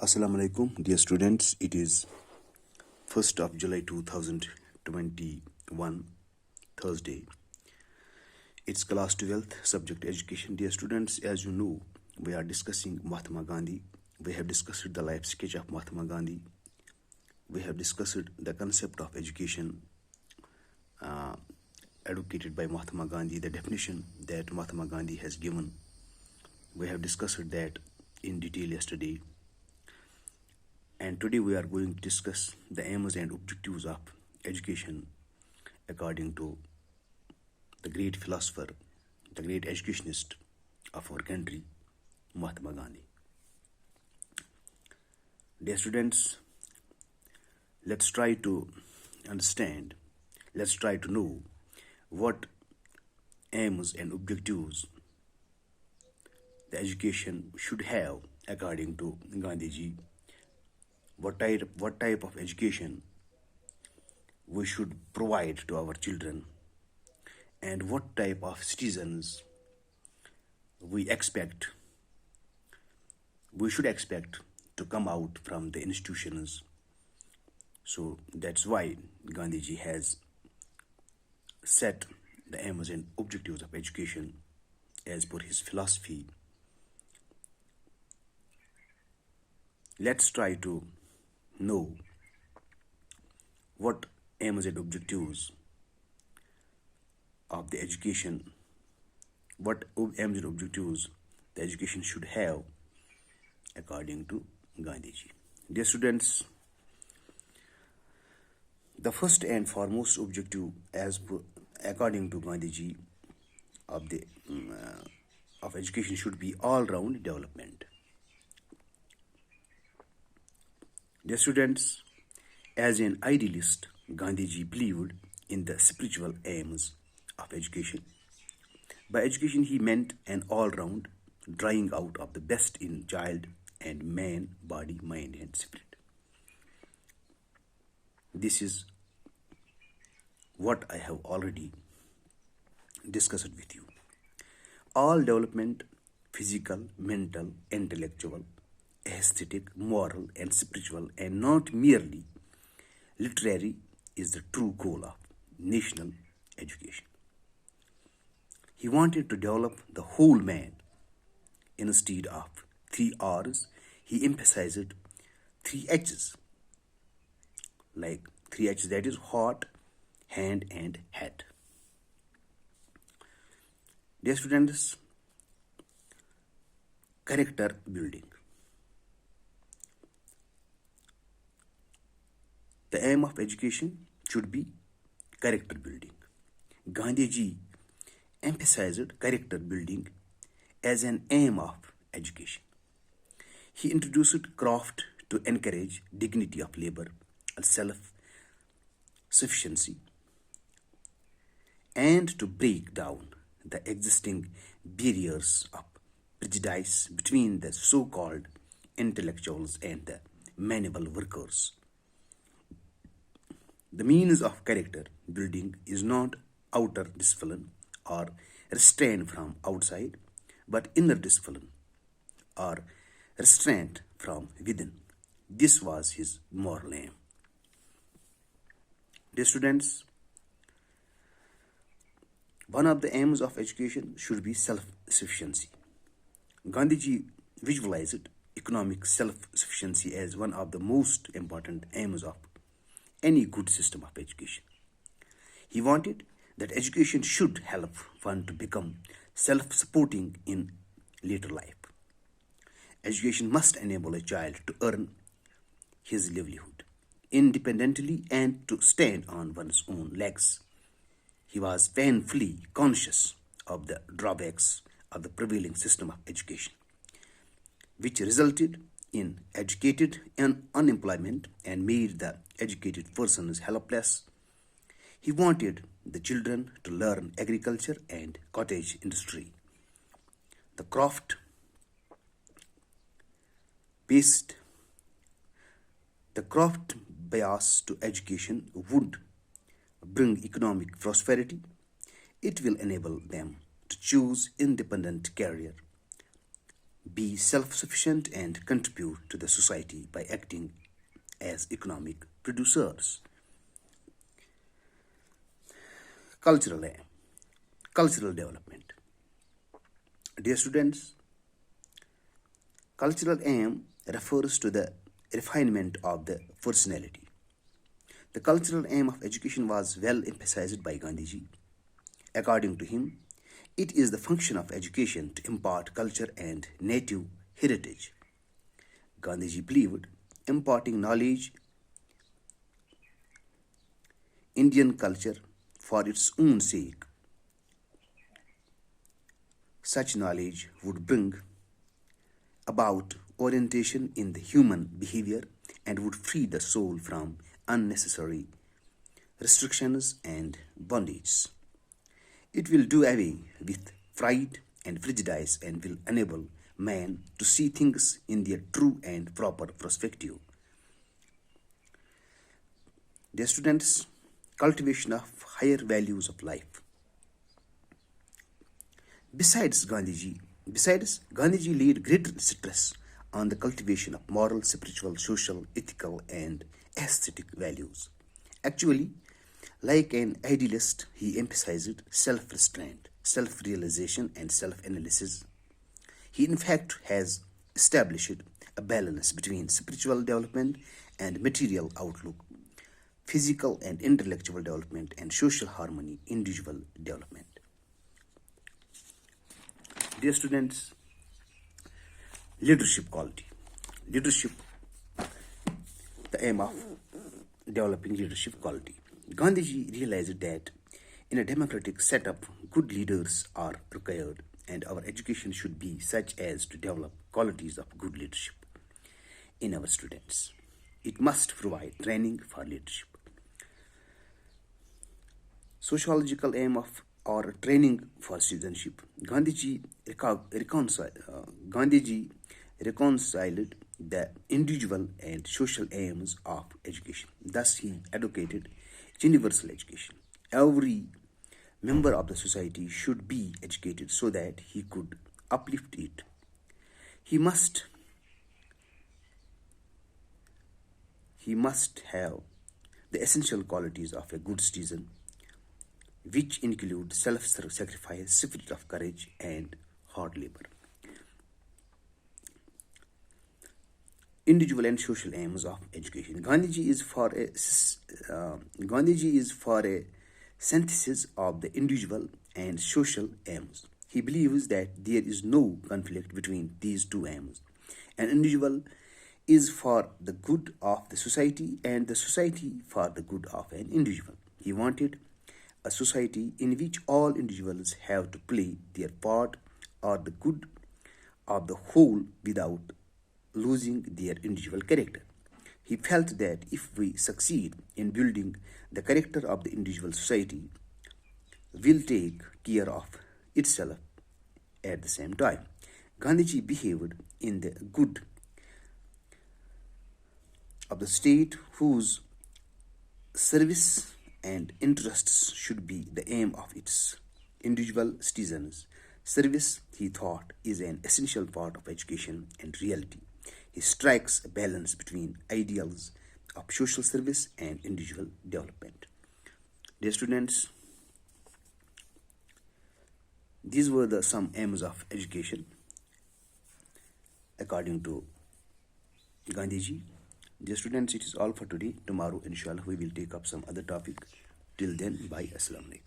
Assalamu alaikum, dear students. It is 1st of July 2021, Thursday. It's class 12th, subject education. Dear students, as you know, we are discussing Mahatma Gandhi. We have discussed the life sketch of Mahatma Gandhi. We have discussed the concept of education advocated by Mahatma Gandhi, the definition that Mahatma Gandhi has given. We have discussed that in detail yesterday. And today we are going to discuss the aims and objectives of education according to the great philosopher, the great educationist of our country, Mahatma Gandhi. Dear students, let's try to understand, let's try to know what aims and objectives the education should have according to Gandhiji. What type of education we should provide to our children, and what type of citizens we should expect to come out from the institutions. So that's why Gandhiji has set the aims and objectives of education as per his philosophy. Let's try to know what aims and objectives of the education, what aims and objectives the education should have according to Gandhiji. Dear students, the first and foremost objective, according to Gandhiji, of education should be all-round development. Dear students, as an idealist, Gandhiji believed in the spiritual aims of education. By education, he meant an all-round drawing out of the best in child and man, body, mind, and spirit. This is what I have already discussed with you. All development, physical, mental, intellectual, aesthetic, moral, and spiritual, and not merely literary, is the true goal of national education. He wanted to develop the whole man. Instead of 3 R's, he emphasized 3 H's, like 3 H's, that is heart, hand, and head. Dear students, character building. The aim of education should be character building. Gandhiji emphasized character building as an aim of education. He introduced craft to encourage dignity of labor and self-sufficiency, and to break down the existing barriers of prejudice between the so-called intellectuals and the manual workers. The means of character building is not outer discipline or restraint from outside, but inner discipline or restraint from within. This was his moral aim. Dear students, one of the aims of education should be self-sufficiency. Gandhiji visualized economic self-sufficiency as one of the most important aims of any good system of education. He wanted that education should help one to become self-supporting in later life. Education must enable a child to earn his livelihood independently and to stand on one's own legs. He was painfully conscious of the drawbacks of the prevailing system of education, which resulted in educated unemployment and made the educated persons helpless. He wanted the children to learn agriculture and cottage industry. The craft bias to education would bring economic prosperity. It will enable them to choose independent career be self-sufficient and contribute to the society by acting as economic producers. Cultural aim, cultural development. Dear students, cultural aim refers to the refinement of the personality. The cultural aim of education was well emphasized by Gandhiji. According to him, it is the function of education to impart culture and native heritage. Gandhiji believed imparting knowledge, Indian culture, for its own sake. Such knowledge would bring about orientation in the human behavior and would free the soul from unnecessary restrictions and bondage. It will do away with pride and prejudice and will enable man to see things in their true and proper perspective. Dear students, cultivation of higher values of life. Besides Gandhiji laid great stress on the cultivation of moral, spiritual, social, ethical, and aesthetic values. Actually, like an idealist, he emphasized self-restraint, self-realization, and self-analysis. He in fact has established a balance between spiritual development and material outlook, physical and intellectual development, and social harmony, individual development. Dear students, leadership quality. Leadership, the aim of developing leadership quality. Gandhiji realized that in a democratic setup, good leaders are required, and our education should be such as to develop qualities of good leadership in our students. It must provide training for leadership. Sociological aim of or training for citizenship. Gandhiji reconciled the individual and social aims of education. Thus, he advocated universal education. Every member of the society should be educated so that he could uplift it. He must have the essential qualities of a good citizen, which include self-sacrifice, spirit of courage, and hard labor. Individual and social aims of education. Gandhiji is for a synthesis of the individual and social aims. He believes that there is no conflict between these two aims. An individual is for the good of the society and the society for the good of an individual. He wanted a society in which all individuals have to play their part or the good of the whole without losing their individual character. He felt that if we succeed in building the character of the individual, society will take care of itself at the same time. Gandhiji behaved in the good of the state whose service and interests should be the aim of its individual citizens. Service, he thought, is an essential part of education and reality. He strikes a balance between ideals of social service and individual development. Dear students, these were some aims of education according to Gandhiji. Dear students, it is all for today. Tomorrow, inshallah, we will take up some other topic. Till then, bye. Assalamu alaikum.